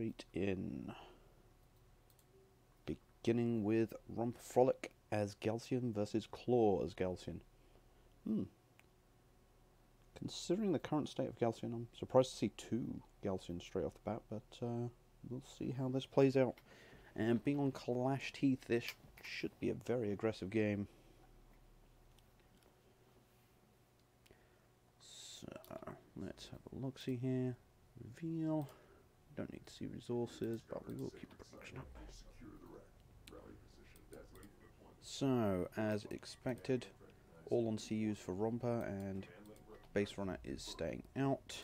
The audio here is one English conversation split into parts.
straight in. Beginning with rompafrolic as Galcian versus Claw as Galcian. Considering the current state of Galcian, I'm surprised to see two Galcians straight off the bat, but we'll see how this plays out. And being on Clash Teeth, this should be a very aggressive game. So, let's have a look-see here. Reveal. Don't need to see resources, but we will keep production up. So, as expected, all on CUs for Romper, and Base Runner is staying out.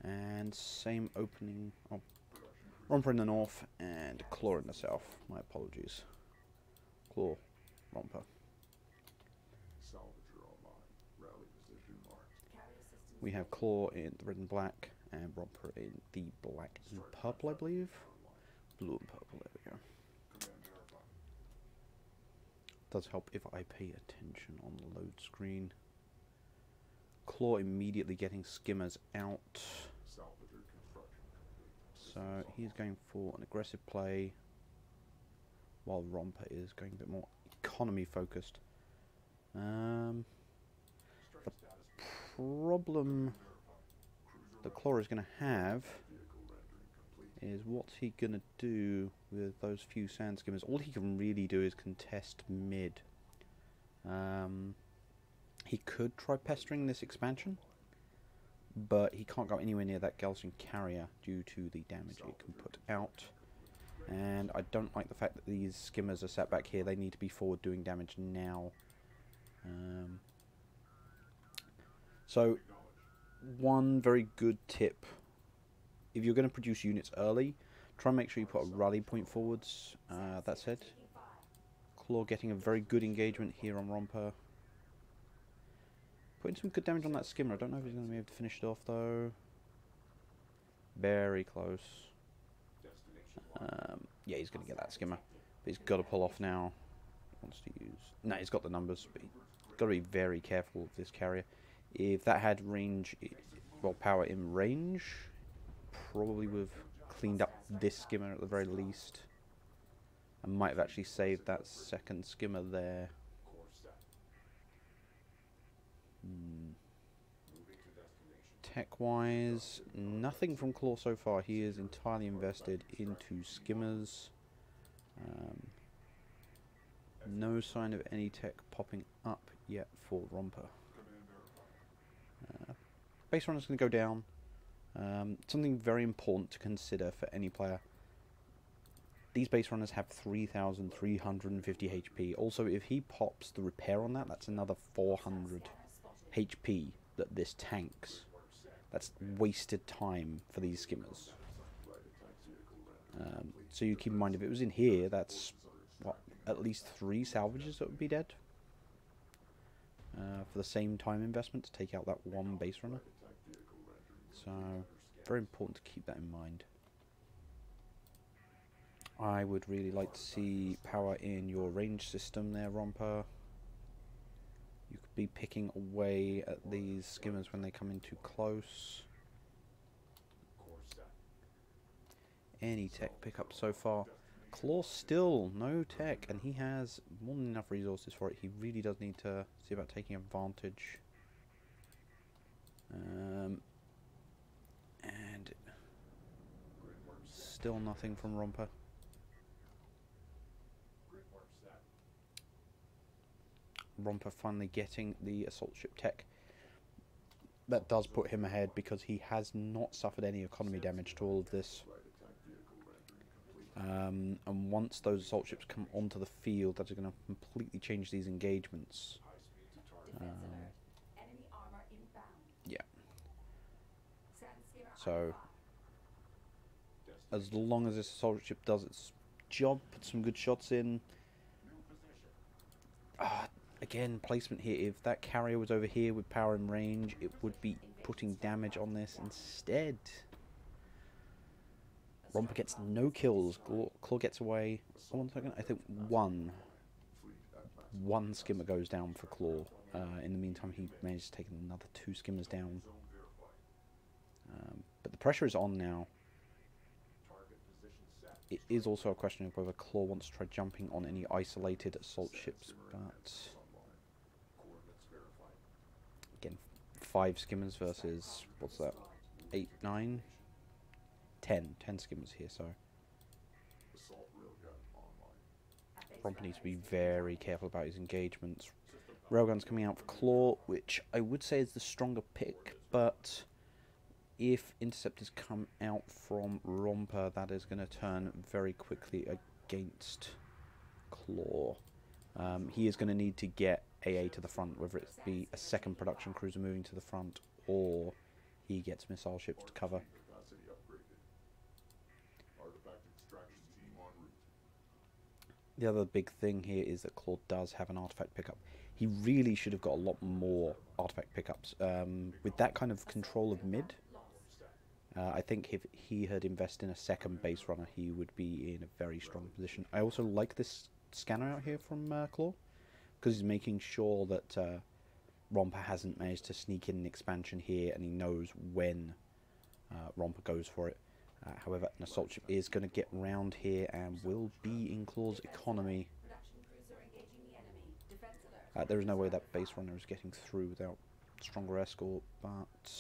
And same opening. Oh, Romper in the north and Claw in the south. My apologies. Claw, Romper. We have Claw in the red and black, and Romper in the black and purple, I believe. Blue and purple, there we go. Does help if I pay attention on the load screen. Claw immediately getting skimmers out. So he's going for an aggressive play, while Romper is going a bit more economy focused. The problem that Claw is going to have is what's he going to do with those few sand skimmers. All he can really do is contest mid. He could try pestering this expansion, but he can't go anywhere near that Galcian carrier due to the damage it can put out. And I don't like the fact that these skimmers are sat back here. They need to be forward doing damage now. So, one very good tip. If you're going to produce units early, try and make sure you put a rally point forwards. That said, Claw getting a very good engagement here on Romper. Putting some good damage on that skimmer. I don't know if he's going to be able to finish it off though. Very close. Yeah, he's going to get that skimmer. But he's got to pull off now. He wants to use... No, he's got the numbers, but he's got to be very careful of this carrier. If that had range, well, power in range, probably would have cleaned up this skimmer at the very least. And might have actually saved that second skimmer there. Tech-wise, nothing from Claw so far. He is entirely invested into skimmers. No sign of any tech popping up yet for Romper. Base Runner's going to go down. Something very important to consider for any player. These Base Runners have 3,350 HP. Also, if he pops the repair on that, that's another 400 HP that this tanks. That's wasted time for these skimmers. So you keep in mind, if it was in here, that's, what, at least 3 salvages that would be dead. For the same time investment to take out that one Base Runner. So, very important to keep that in mind. I would really like to see power in your range system there, Romper. You could be picking away at these skimmers when they come in too close. Any tech pickup so far. Claw still no tech, and he has more than enough resources for it. He really does need to see about taking advantage. And still nothing from Romper. Romper finally getting the assault ship tech. That does put him ahead because he has not suffered any economy damage to all of this. And once those assault ships come onto the field, that is going to completely change these engagements. Yeah. So, as long as this assault ship does its job, put some good shots in. Again, placement here. If that carrier was over here with power and range, it would be putting damage on this instead. Romper gets no kills. Claw gets away. Oh, 1 second. I think one skimmer goes down for Claw. In the meantime, he managed to take another 2 skimmers down. But the pressure is on now. it is also a question of whether Claw wants to try jumping on any isolated assault ships, but again, 5 skimmers versus, what's that, 8, 9? 10 skimmers here, so Romper needs to be very careful about his engagements. Railgun's coming out for Claw, which I would say is the stronger pick, but if Interceptors come out from Romper, that is going to turn very quickly against Claw. He is going to need to get AA to the front, whether it be a second production cruiser moving to the front, or he gets missile ships to cover. The other big thing here is that Claw does have an artifact pickup. He really should have got a lot more artifact pickups. With that kind of control of mid, I think if he had invested in a second base runner, he would be in a very strong position. I also like this scanner out here from Claw, because he's making sure that Romper hasn't managed to sneak in an expansion here, and he knows when Romper goes for it. However, an assault ship is going to get round here and will be in Claw's economy. There is no way that base runner is getting through without stronger escort, but...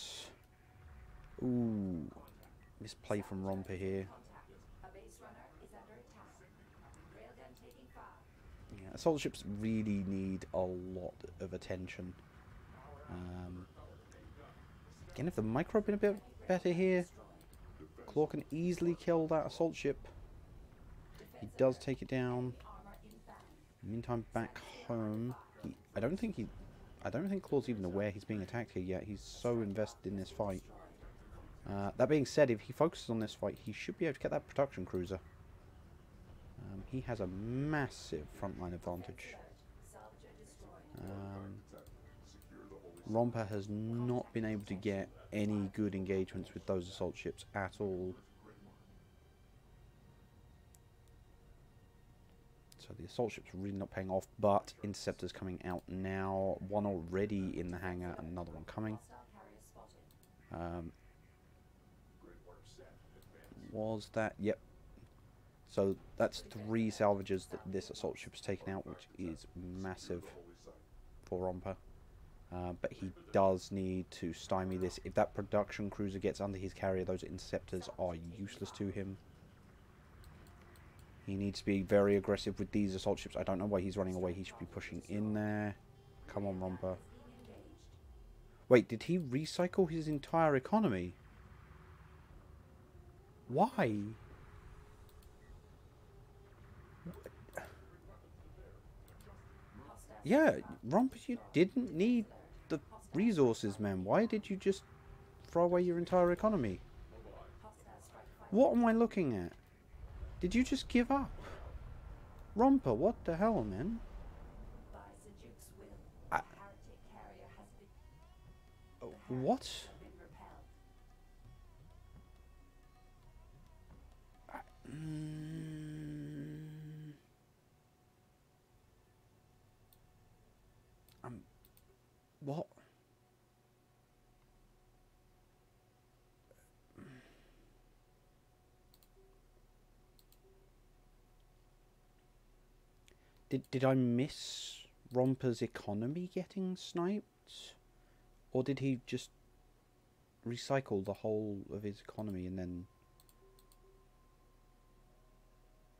Ooh, misplay from Romper here. Yeah, assault ships really need a lot of attention. Again, if the micro had been a bit better here, Claw can easily kill that assault ship. He does take it down. Meantime, back home, I don't think Claw's even aware he's being attacked here yet. He's so invested in this fight. That being said, if he focuses on this fight, he should be able to get that production cruiser. He has a massive frontline advantage. Romper has not been able to get any good engagements with those assault ships at all. So the assault ships are really not paying off, but Interceptor's coming out now. One already in the hangar, another one coming. Was that? Yep. So that's 3 salvages that this assault ship's taken out, which is massive for Romper. But he does need to stymie this. If that production cruiser gets under his carrier, those interceptors are useless to him. He needs to be very aggressive with these assault ships. I don't know why he's running away. He should be pushing in there. Come on, Romper. Wait, did he recycle his entire economy? Why? Yeah, Romper, you didn't need the resources, man. Why did you just throw away your entire economy? What am I looking at? Did you just give up? Romper, what the hell, man? What? What? Did I miss Romper's economy getting sniped? Or did he just recycle the whole of his economy and then...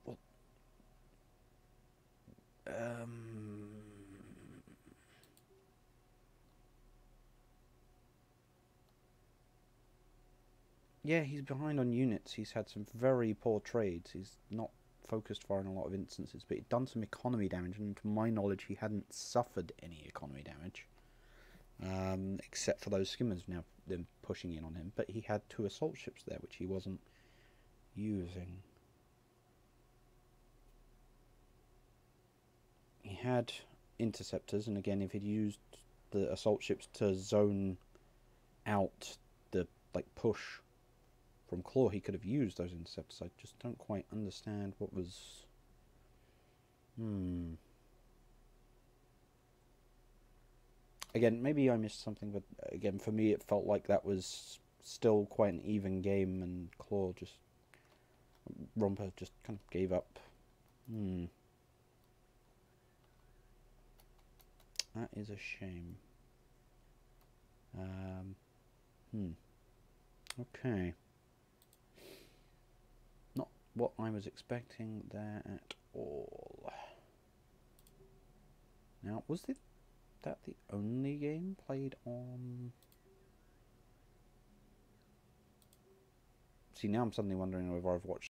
What? Yeah, he's behind on units. He's had some very poor trades. He's not focused far in a lot of instances, but he'd done some economy damage, and to my knowledge he hadn't suffered any economy damage. Except for those skimmers now them pushing in on him. But he had 2 assault ships there, which he wasn't using. He had interceptors, and again, if he'd used the assault ships to zone out the push from Claw, he could have used those interceptors. I just don't quite understand what was... Again, maybe I missed something, but again, for me it felt like that was still quite an even game, and Claw just Romper just kind of gave up. That is a shame. Okay. Not what I was expecting there at all. Now, was that the only game played on... See, now I'm suddenly wondering whether I've watched